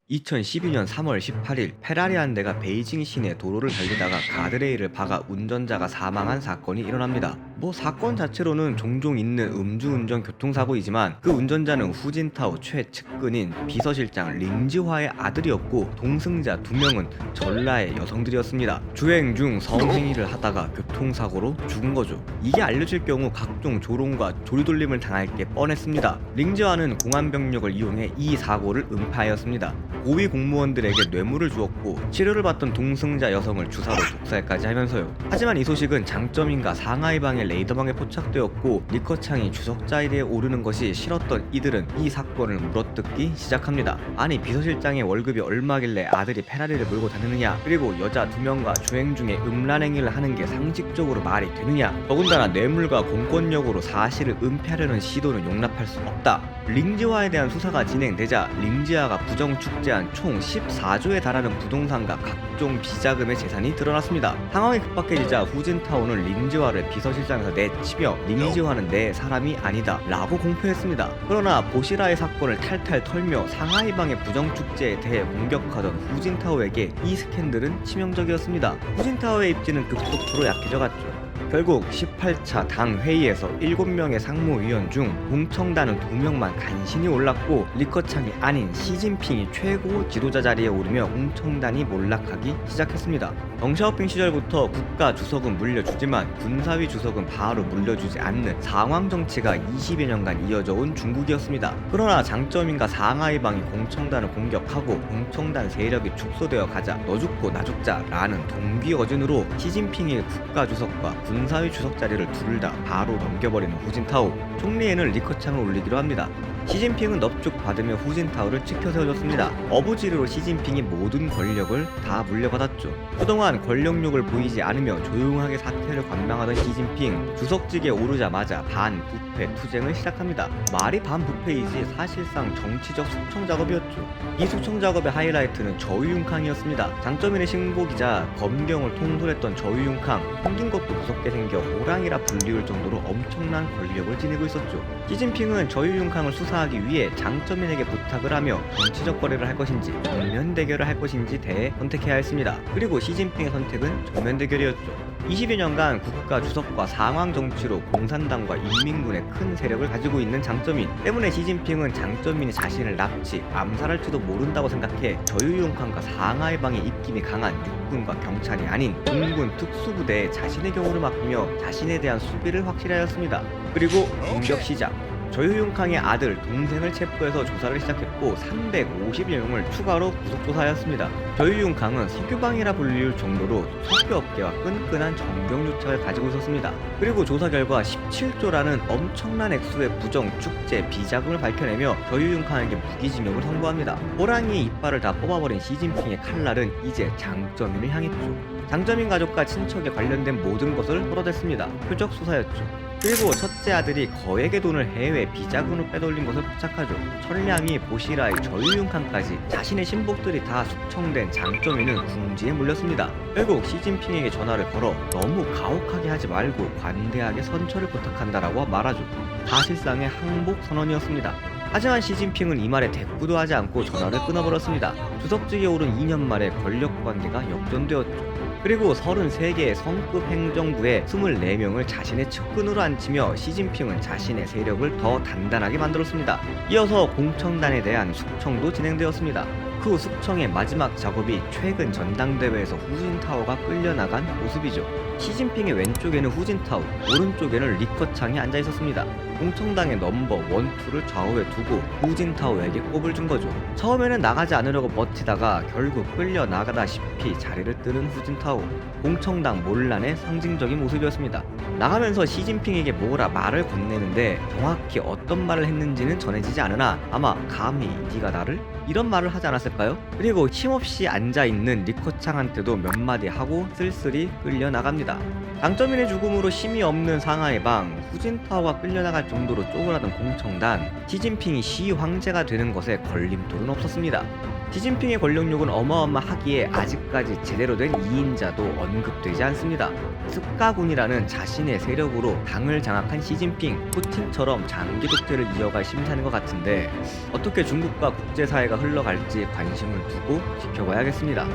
2012년 3월 18일 페라리 한 대가 베이징 시내 도로를 달리다가 가드레일을 박아 운전자가 사망한 사건이 일어납니다. 사건 자체로는 종종 있는 음주운전 교통사고이지만 그 운전자는 후진타오 최측근인 비서실장 링지화의 아들이었고 동승자 2명은 전라의 여성들이었습니다. 주행 중 성행위를 하다가 교통사고로 죽은 거죠. 이게 알려질 경우 각종 조롱과 조리돌림을 당할 게 뻔했습니다. 링지화는 공안병력을 이용해 이 사고를 은폐하였습니다. 고위 공무원들에게 뇌물을 주었고 치료를 받던 동승자 여성을 주사로 독살까지 하면서요. 하지만 이 소식은 장점인가 상하이방의 레이더망에 포착되었고 리커창이 주석 자리에 오르는 것이 싫었던 이들은 이 사건을 물어뜯기 시작합니다. 아니 비서실장의 월급이 얼마길래 아들이 페라리를 몰고 다니느냐, 그리고 여자 2명과 주행 중에 음란행위를 하는 게 상식적으로 말이 되느냐, 더군다나 뇌물과 공권력으로 사실을 은폐하려는 시도는 용납할 수 없다. 링지화에 대한 수사가 진행되자 링지화가 부정축제한 총 14조에 달하는 부동산과 각종 비자금의 재산이 드러났습니다. 상황이 급박해지자 후진타오는 링지화를 비서실장에서 내치며 링지화는 내 사람이 아니다 라고 공표했습니다. 그러나 보시라의 사건을 탈탈 털며 상하이방의 부정축제에 대해 공격하던 후진타오에게 이 스캔들은 치명적이었습니다. 후진타오의 입지는 급속도로 약해져갔죠. 결국 18차 당 회의에서 7명의 상무위원 중 공청단은 2명만 간신히 올랐고 리커창이 아닌 시진핑이 최고 지도자 자리에 오르며 공청단이 몰락하기 시작했습니다. 덩샤오핑 시절부터 국가 주석은 물려주지만 군사위 주석은 바로 물려주지 않는 상황 정치가 20여 년간 이어져 온 중국이었습니다. 그러나 장점인가 상하이방이 공청단을 공격하고 공청단 세력이 축소되어 가자 너 죽고 나 죽자 라는 동기어진으로 시진핑의 국가 주석과 군사위 주석 자리를 둘 다 바로 넘겨버리는 후진타오. 총리에는 리커창을 올리기로 합니다. 시진핑은 넙죽 받으며 후진타오를 지켜 세워줬습니다. 어부지리로 시진핑이 모든 권력을 다 물려받았죠. 그동안 권력욕을 보이지 않으며 조용하게 사태를 관망하던 시진핑, 주석직에 오르자마자 반부패 투쟁을 시작합니다. 말이 반부패이지 사실상 정치적 숙청 작업이었죠. 이 숙청 작업의 하이라이트는 저유융캉이었습니다. 장점인의 신고기자 검경을 통솔했던 저유융캉, 생긴 것도 무섭게 생겨 호랑이라 불리울 정도로 엄청난 권력을 지니고 있었죠. 시진핑은 저유융캉을 수사하기 위해 장점인에게 부탁을 하며 정치적 거래를 할 것인지 정면 대결을 할 것인지 대해 선택해야 했습니다. 그리고 시진핑의 선택은 정면 대결이었죠. 20여 년간 국가 주석과 상황 정치로 공산당과 인민군의 큰 세력을 가지고 있는 장점인 때문에 시진핑은 장점인이 자신을 납치, 암살할지도 모른다고 생각해 저유융캉과 상하이방의 입김이 강한 육군과 경찰이 아닌 공군 특수부대에 자신의 경호를 맡기며 자신에 대한 수비를 확실하였습니다. 그리고 공격 시작. 저유융캉의 아들, 동생을 체포해서 조사를 시작했고 350여 명을 추가로 구속조사하였습니다. 저유융캉은 석유방이라 불릴 정도로 석유업계와 끈끈한 정경유착을 가지고 있었습니다. 그리고 조사 결과 17조라는 엄청난 액수의 부정축제 비자금을 밝혀내며 저유융캉에게 무기징역을 선고합니다. 호랑이의 이빨을 다 뽑아버린 시진핑의 칼날은 이제 장점인을 향했죠. 장점인 가족과 친척에 관련된 모든 것을 털어댔습니다. 표적 수사였죠. 그리고 첫째 아들이 거액의 돈을 해외 비자금으로 빼돌린 것을 포착하죠. 천량이 보시라의 저유융캉까지 자신의 신복들이 다 숙청된 장점인은 궁지에 몰렸습니다. 결국 시진핑에게 전화를 걸어 너무 가혹하게 하지 말고 관대하게 선처를 부탁한다라고 말하죠. 사실상의 항복 선언이었습니다. 하지만 시진핑은 이 말에 대꾸도 하지 않고 전화를 끊어버렸습니다. 주석직에 오른 2년 만에 권력관계가 역전되었죠. 그리고 33개의 성급 행정부에 24명을 자신의 측근으로 앉히며 시진핑은 자신의 세력을 더 단단하게 만들었습니다. 이어서 공청단에 대한 숙청도 진행되었습니다. 그 숙청의 마지막 작업이 최근 전당대회에서 후진타오가 끌려나간 모습이죠. 시진핑의 왼쪽에는 후진타오, 오른쪽에는 리커창이 앉아있었습니다. 공청당의 넘버 1, 2를 좌우에 두고 후진타오에게 꼽을 준 거죠. 처음에는 나가지 않으려고 버티다가 결국 끌려나가다시피 자리를 뜨는 후진타오. 공청당 몰란의 상징적인 모습이었습니다. 나가면서 시진핑에게 뭐라 말을 건네는데 정확히 어떤 말을 했는지는 전해지지 않으나 아마 감히 네가 나를? 이런 말을 하지 않았을까요? 그리고 힘없이 앉아있는 리커창한테도 몇 마디 하고 쓸쓸히 끌려나갑니다. 장점인의 죽음으로 힘이 없는 상하이방, 후진타오가 끌려나갈 정도로 쪼그라든 공청단, 시진핑이 시황제가 되는 것에 걸림돌은 없었습니다. 시진핑의 권력욕은 어마어마하기에 아직까지 제대로 된 2인자도 언급되지 않습니다. 습가군이라는 자신의 세력으로 당을 장악한 시진핑, 푸틴처럼 장기 독재를 이어갈 심산인 것 같은데 어떻게 중국과 국제사회가 흘러갈지 관심을 두고 지켜봐야겠습니다.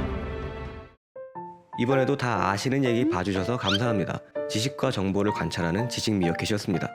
이번에도 다 아시는 얘기 봐주셔서 감사합니다. 지식과 정보를 관찰하는 지식미어캣이었습니다.